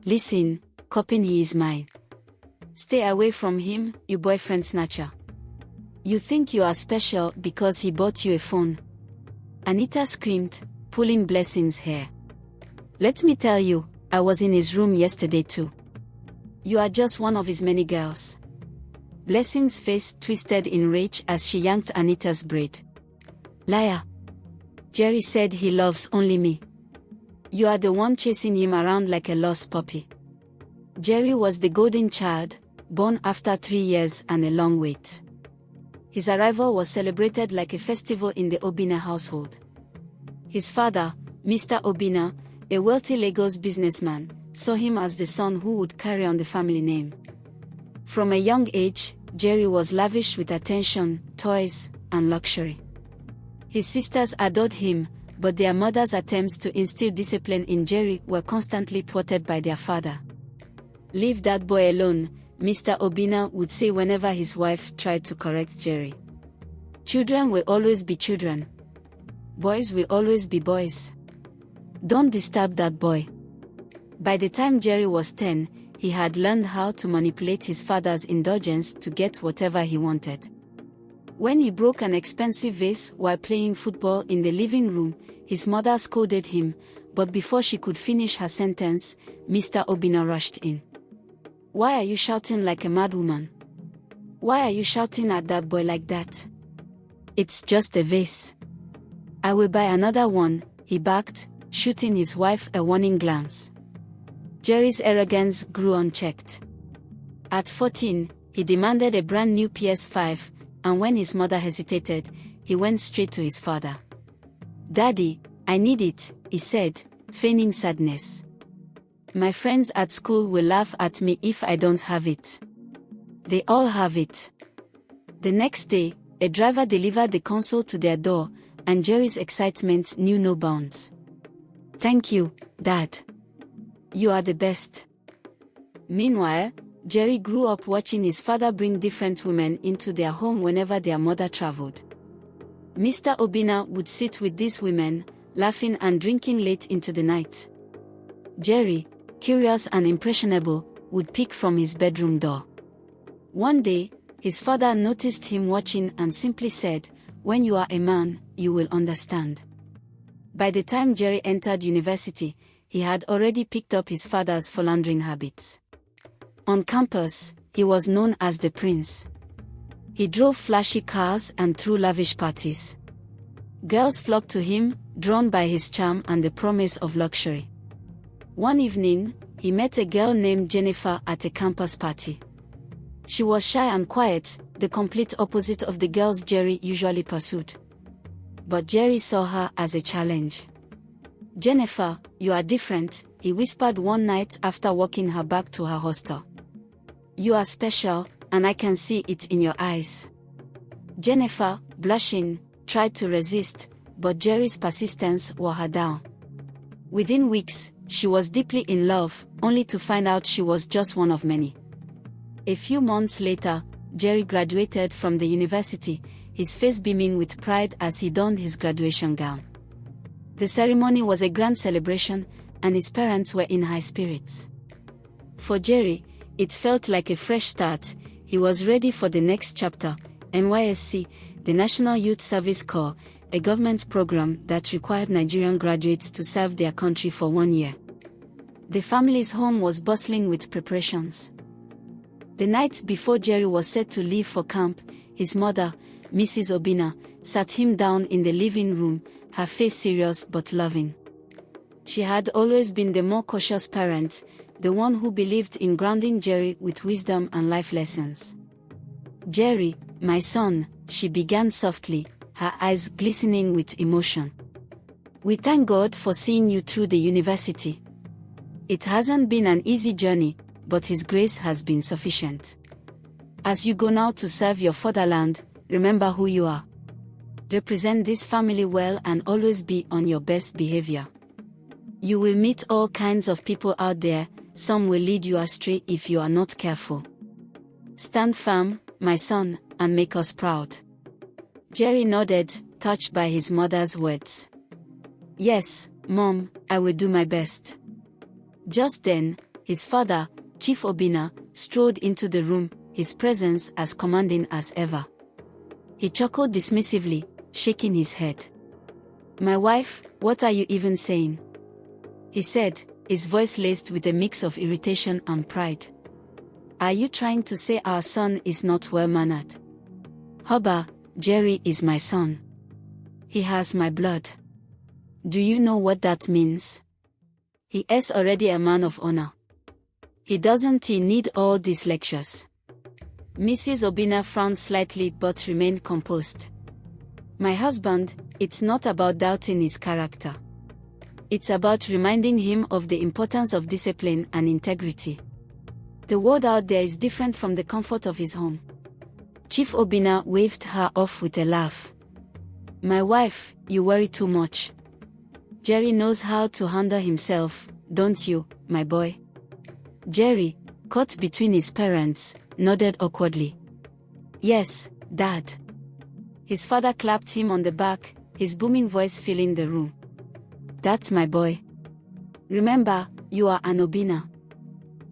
Listen, Corper, he is mine. Stay away from him, you boyfriend snatcher. You think you are special because he bought you a phone. Anita screamed, pulling Blessing's hair. Let me tell you, I was in his room yesterday too. You are just one of his many girls. Blessing's face twisted in rage as she yanked Anita's braid. Liar. Jerry said he loves only me. You are the one chasing him around like a lost puppy. Jerry was the golden child, born after 3 years and a long wait. His arrival was celebrated like a festival in the Obina household. His father, Mr. Obina, a wealthy Lagos businessman, saw him as the son who would carry on the family name. From a young age, Jerry was lavish with attention, toys, and luxury. His sisters adored him, but their mother's attempts to instill discipline in Jerry were constantly thwarted by their father. Leave that boy alone, Mr. Obina would say whenever his wife tried to correct Jerry. Children will always be children. Boys will always be boys. Don't disturb that boy. By the time Jerry was 10, he had learned how to manipulate his father's indulgence to get whatever he wanted. When he broke an expensive vase while playing football in the living room, his mother scolded him, but before she could finish her sentence, Mr. Obina rushed in. Why are you shouting like a madwoman? Why are you shouting at that boy like that? It's just a vase. I will buy another one, he barked, shooting his wife a warning glance. Jerry's arrogance grew unchecked. At 14, he demanded a brand new PS5, and when his mother hesitated, he went straight to his father. Daddy, I need it, he said, feigning sadness. My friends at school will laugh at me if I don't have it. They all have it. The next day, a driver delivered the console to their door, and Jerry's excitement knew no bounds. Thank you, Dad. You are the best. Meanwhile, Jerry grew up watching his father bring different women into their home whenever their mother traveled. Mr. Obina would sit with these women, laughing and drinking late into the night. Jerry, curious and impressionable, would peek from his bedroom door. One day, his father noticed him watching and simply said, "When you are a man, you will understand." By the time Jerry entered university, he had already picked up his father's philandering habits. On campus, he was known as the prince. He drove flashy cars and threw lavish parties. Girls flocked to him, drawn by his charm and the promise of luxury. One evening, he met a girl named Jennifer at a campus party. She was shy and quiet, the complete opposite of the girls Jerry usually pursued. But Jerry saw her as a challenge. "Jennifer, you are different," he whispered one night after walking her back to her hostel. "You are special, and I can see it in your eyes." Jennifer, blushing, tried to resist, but Jerry's persistence wore her down. Within weeks, she was deeply in love, only to find out she was just one of many. A few months later, Jerry graduated from the university, his face beaming with pride as he donned his graduation gown. The ceremony was a grand celebration, and his parents were in high spirits. For Jerry, it felt like a fresh start. He was ready for the next chapter. NYSC, the National Youth Service Corps, a government program that required Nigerian graduates to serve their country for 1 year. The family's home was bustling with preparations. The night before Jerry was set to leave for camp, his mother, Mrs. Obina, sat him down in the living room, her face serious but loving. She had always been the more cautious parent, the one who believed in grounding Jerry with wisdom and life lessons. "Jerry, my son," she began softly, her eyes glistening with emotion. "We thank God for seeing you through the university. It hasn't been an easy journey, but His grace has been sufficient. As you go now to serve your fatherland, remember who you are. Represent this family well and always be on your best behavior. You will meet all kinds of people out there, some will lead you astray if you are not careful. Stand firm, my son, and make us proud." Jerry nodded, touched by his mother's words. "Yes, Mom, I will do my best." Just then, His father, Chief Obinna, strode into the room, his presence as commanding as ever. He chuckled dismissively, shaking his head. "My wife, what are you even saying?" he said, his voice laced with a mix of irritation and pride. "Are you trying to say our son is not well-mannered?" "Hubba, Jerry is my son. He has my blood. Do you know what that means? He is already a man of honor. He doesn't need all these lectures." Mrs. Obinna frowned slightly but remained composed. "My husband, it's not about doubting his character. It's about reminding him of the importance of discipline and integrity. The world out there is different from the comfort of his home." Chief Obinna waved her off with a laugh. "My wife, you worry too much. Jerry knows how to handle himself, don't you, my boy?" Jerry, caught between his parents, nodded awkwardly. "Yes, Dad." His father clapped him on the back, his booming voice filling the room. "That's my boy. Remember, you are an Obinna.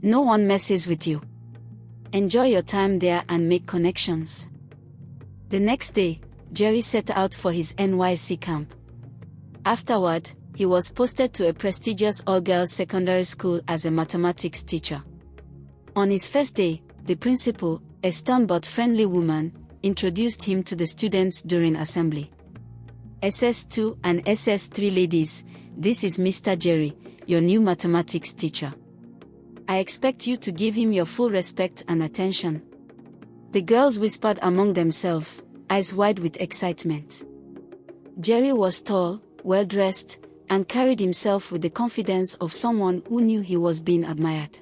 No one messes with you. Enjoy your time there and make connections." The next day, Jerry set out for his NYC camp. Afterward, he was posted to a prestigious all-girls secondary school as a mathematics teacher. On his first day, the principal, a stern but friendly woman, introduced him to the students during assembly. "SS2 and SS3 ladies, this is Mr. Jerry, your new mathematics teacher. I expect you to give him your full respect and attention." The girls whispered among themselves, eyes wide with excitement. Jerry was tall, well-dressed, and carried himself with the confidence of someone who knew he was being admired.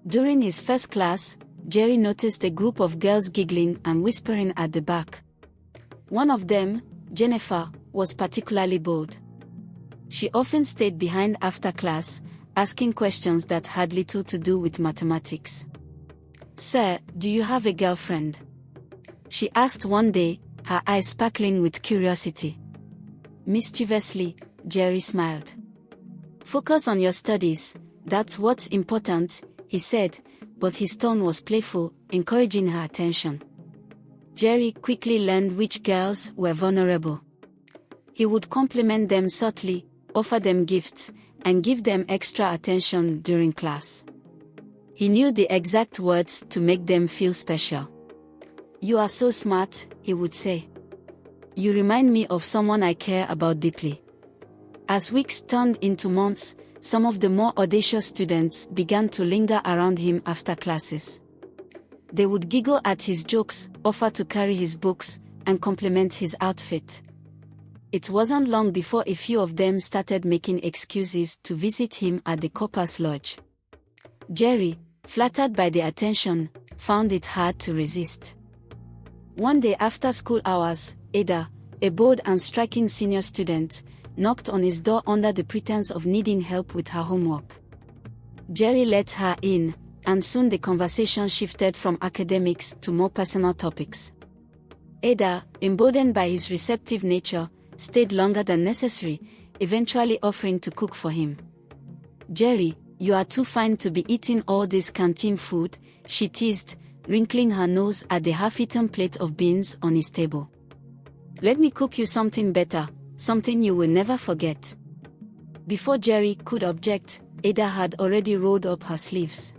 During his first class, Jerry noticed a group of girls giggling and whispering at the back. One of them, Jennifer, was particularly bold. She often stayed behind after class, asking questions that had little to do with mathematics. "Sir, do you have a girlfriend?" she asked one day, her eyes sparkling with curiosity. Mischievously, Jerry smiled. "Focus on your studies, that's what's important," he said, but his tone was playful, encouraging her attention. Jerry quickly learned which girls were vulnerable. He would compliment them subtly, offer them gifts, and give them extra attention during class. He knew the exact words to make them feel special. "You are so smart," he would say. "You remind me of someone I care about deeply." As weeks turned into months, some of the more audacious students began to linger around him after classes. They would giggle at his jokes, offer to carry his books, and compliment his outfit. It wasn't long before a few of them started making excuses to visit him at the Corper's lodge. Jerry, flattered by the attention, found it hard to resist. One day after school hours, Ada, a bold and striking senior student, knocked on his door under the pretense of needing help with her homework. Jerry let her in, and soon the conversation shifted from academics to more personal topics. Ada, emboldened by his receptive nature, stayed longer than necessary, eventually offering to cook for him. "Jerry, you are too fine to be eating all this canteen food," she teased, wrinkling her nose at the half-eaten plate of beans on his table. "Let me cook you something better, something you will never forget." Before Jerry could object, Ada had already rolled up her sleeves.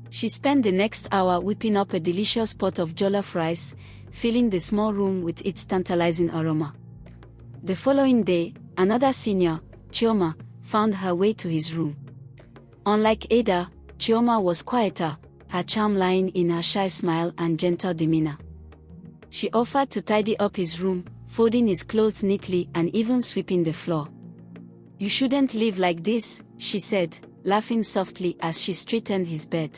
She spent the next hour whipping up a delicious pot of jollof rice, filling the small room with its tantalizing aroma. The following day, another senior, Chioma, found her way to his room. Unlike Ada, Chioma was quieter, her charm lying in her shy smile and gentle demeanor. She offered to tidy up his room, folding his clothes neatly and even sweeping the floor. "You shouldn't live like this," she said, laughing softly as she straightened his bed.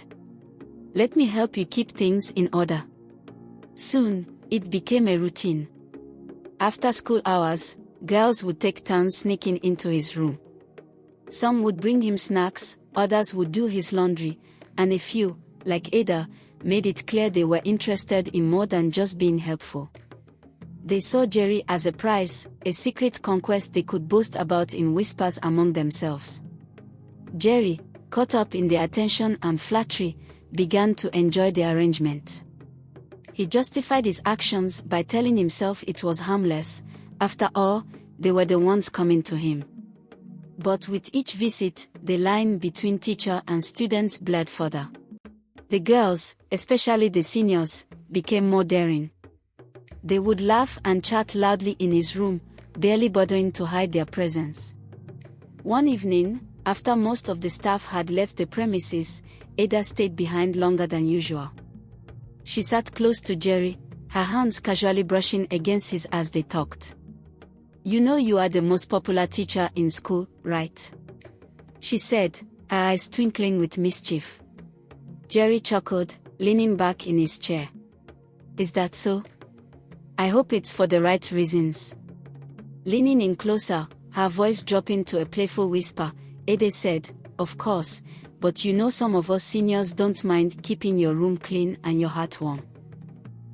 "Let me help you keep things in order." Soon, it became a routine. After school hours, girls would take turns sneaking into his room. Some would bring him snacks, others would do his laundry, and a few, like Ada, made it clear they were interested in more than just being helpful. They saw Jerry as a prize, a secret conquest they could boast about in whispers among themselves. Jerry, caught up in the attention and flattery, began to enjoy the arrangement. He justified his actions by telling himself it was harmless. After all, they were the ones coming to him. But with each visit, the line between teacher and students blurred further. The girls, especially the seniors, became more daring. They would laugh and chat loudly in his room, barely bothering to hide their presence. One evening, after most of the staff had left the premises, Ada stayed behind longer than usual. She sat close to Jerry, her hands casually brushing against his as they talked. "You know you are the most popular teacher in school, right?" she said, her eyes twinkling with mischief. Jerry chuckled, leaning back in his chair. "Is that so? I hope it's for the right reasons." Leaning in closer, her voice dropping to a playful whisper, Ada said, "Of course, but you know some of us seniors don't mind keeping your room clean and your heart warm."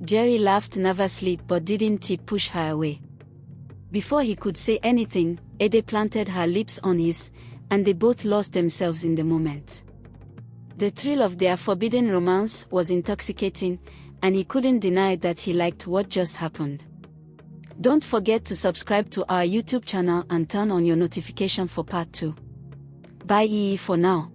Jerry laughed nervously but didn't push her away. Before he could say anything, Ada planted her lips on his, and they both lost themselves in the moment. The thrill of their forbidden romance was intoxicating, and he couldn't deny that he liked what just happened. Don't forget to subscribe to our YouTube channel and turn on your notification for part 2. Bye for now.